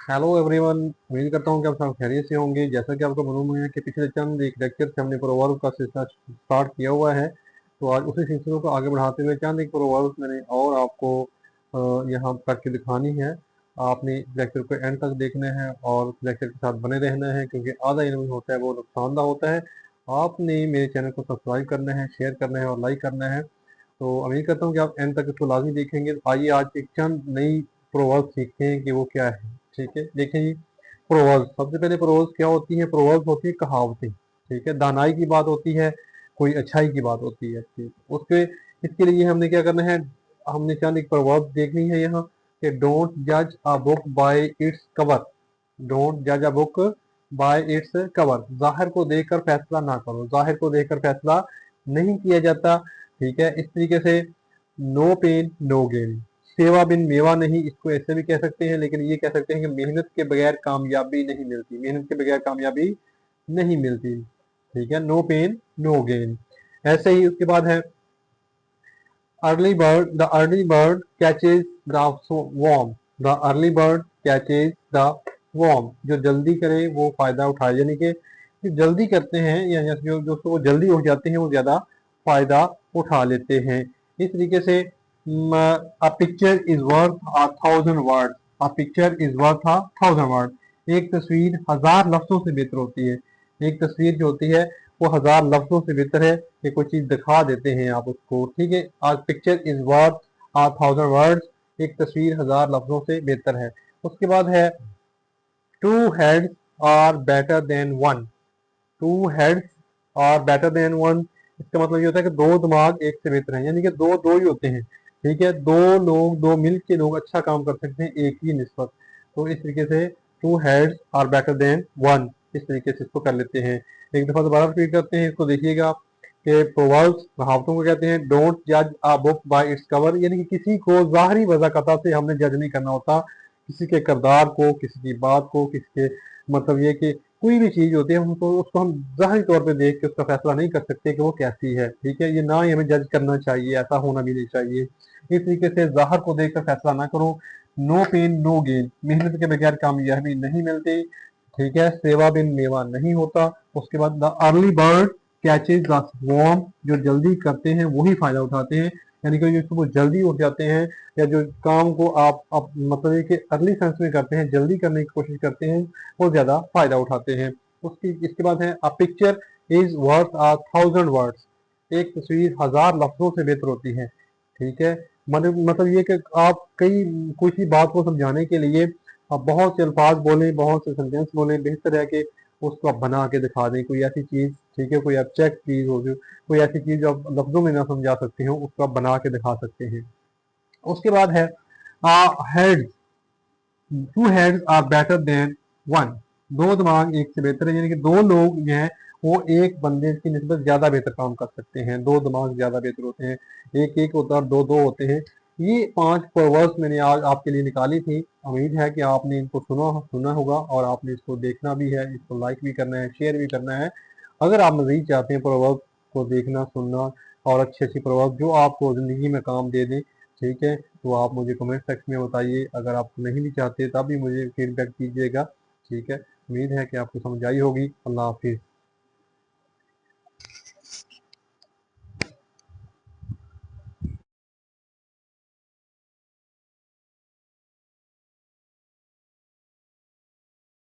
Hello everyone, उम्मीद करता हूँ कि आप सब खैरियत से होंगे। जैसा कि आपको मालूम है कि पिछले चंद एक लेक्चर से हमने प्रोवर्ब का सिलसिला स्टार्ट किया हुआ है, तो आज उसी सिलसिले को आगे बढ़ाते हुए चंद एक प्रोवर्ब मैंने और आपको यहाँ करके दिखानी है। आपने लेक्चर को एंड तक देखना है और लेक्चर के साथ बने रहना है, क्योंकि आधा इल्म होता है वो नुकसानदा होता है। आपने मेरे चैनल को सब्सक्राइब करना है, शेयर करना है और लाइक करना है। तो उम्मीद करता हूँ कि आप एंड तक इसको लाजमी देखेंगे। तो आइए आज एक चंद नई प्रोवर्ब सीखते हैं कि वो क्या है। ठीक है, देखिए जी, प्रोवर्ब्स। सबसे पहले प्रोवर्ब्स क्या होती है? प्रोवर्ब्स होती है कहावतें। ठीक है, दानाई की बात होती है, कोई अच्छाई की बात होती है। ठीक, उसके इसके लिए हमने क्या करना है, हमने चंद एक प्रोवर्ब देखनी है यहाँ कि डोंट जज a book by its cover. Don't जज a book by its cover. जाहिर को देखकर फैसला ना करो। जाहिर को देखकर फैसला नहीं किया जाता। ठीक है, इस तरीके से नो पेन नो गेन। सेवा बिन मेवा नहीं, इसको ऐसे भी कह सकते हैं, लेकिन ये कह सकते हैं कि मेहनत के बगैर कामयाबी नहीं मिलती। मेहनत के बगैर कामयाबी नहीं मिलती। ठीक है, नो पेन नो गेन। ऐसे ही उसके बाद है early bird catches the worm. The early bird catches the worm. जो जल्दी करे वो फायदा उठाए, यानी कि जो जल्दी करते हैं या जो वो जल्दी उठ जाते हैं वो ज्यादा फायदा उठा लेते हैं। इस तरीके से a picture is worth a thousand word. A picture is worth a thousand word. एक तस्वीर हजार लफ्जों से बेहतर होती है। एक तस्वीर जो होती है वो हजार लफ्जों से बेहतर है कि कोई चीज दिखा देते हैं आप उसको। ठीक है, आज picture is worth a thousand words. एक तस्वीर हजार लफ्जों से बेहतर है। उसके बाद है two heads are better than one. Two heads are better than one. इसका मतलब ये होता है कि दो दिमाग एक से बेहतर हैं, यानी कि दो दो ही होते हैं। ठीक है, दो लोग, दो मिल के लोग अच्छा काम कर सकते हैं एक ही निस्बत। तो इस तरीके से two heads are better than one, इस तरीके से इसको कर लेते हैं। एक दफा दोबारा रिपीट करते हैं, इसको देखिएगा कि प्रोवर्ब्स कहावतों को कहते हैं डोंट जज a book by its cover, यानी कि किसी को ज़ाहरी वज़ाकता से हमने जज नहीं करना होता। किसी के किरदार को, किसी की बात को, किसी के मतलब ये कि कोई भी चीज़ होती है हमको उसको हम ज़ाहरी तौर पे देख के उसका फैसला नहीं कर सकते कि वो कैसी है। ठीक है, ये ना ही हमें जज करना चाहिए, ऐसा होना भी नहीं चाहिए। इस तरीके से ज़ाहिर को देख कर फैसला ना करो। No pain no gain. मेहनत के बगैर कामयाबी नहीं मिलती। ठीक है, सेवा बिन मेवा नहीं होता। उसके बाद the early bird catches the worm. जो जल्दी करते हैं वही फायदा उठाते हैं, यानी कि जो सुबह जल्दी उठ जाते हैं या जो काम को आप मतलब ये कि अर्ली सेंस में करते हैं, जल्दी करने की कोशिश करते हैं, वो ज्यादा फायदा उठाते हैं। उसकी इसके बाद है a picture is worth a thousand words. एक तस्वीर हजार लफ्जों से बेहतर होती है। ठीक है, मतलब ये कि आप कई किसी बात को समझाने के लिए आप बहुत से अल्फाज बोलें, बहुत से सेंटेंस बोलें, बेहतर है कि उसको आप बना के दिखा दें कोई ऐसी चीज़। ठीक है, कोई एब्स्ट्रैक्ट चीज़ हो जो, कोई ऐसी चीज़ जो आप लफ्ज़ों में ना समझा सकते हो, उसको आप बना के दिखा सकते हैं। उसके बाद है heads. Two heads are better than one. दो दिमाग एक से बेहतर है, यानी कि दो लोग जो हैं वो एक बंदे की निस्बत ज्यादा बेहतर काम कर सकते हैं। दो दिमाग ज्यादा बेहतर होते हैं। एक एक होता है और दो दो होते हैं। ये 5 प्रोवर्ब्स मैंने आज आपके लिए निकाली थी। उम्मीद है कि आपने इनको सुना सुना होगा और आपने इसको देखना भी है, इसको लाइक भी करना है, शेयर भी करना है। अगर आप मजीद चाहते हैं प्रोवर्ब्स को देखना सुनना और अच्छी अच्छी प्रोवर्ब्स जो आपको ज़िंदगी में काम दे दें, ठीक है, तो आप मुझे कमेंट सेक्शन में बताइए। अगर आप नहीं भी चाहते तब भी मुझे फीडबैक कीजिएगा। ठीक है, उम्मीद है कि आपको समझ आई होगी। अल्लाह हाफिज़।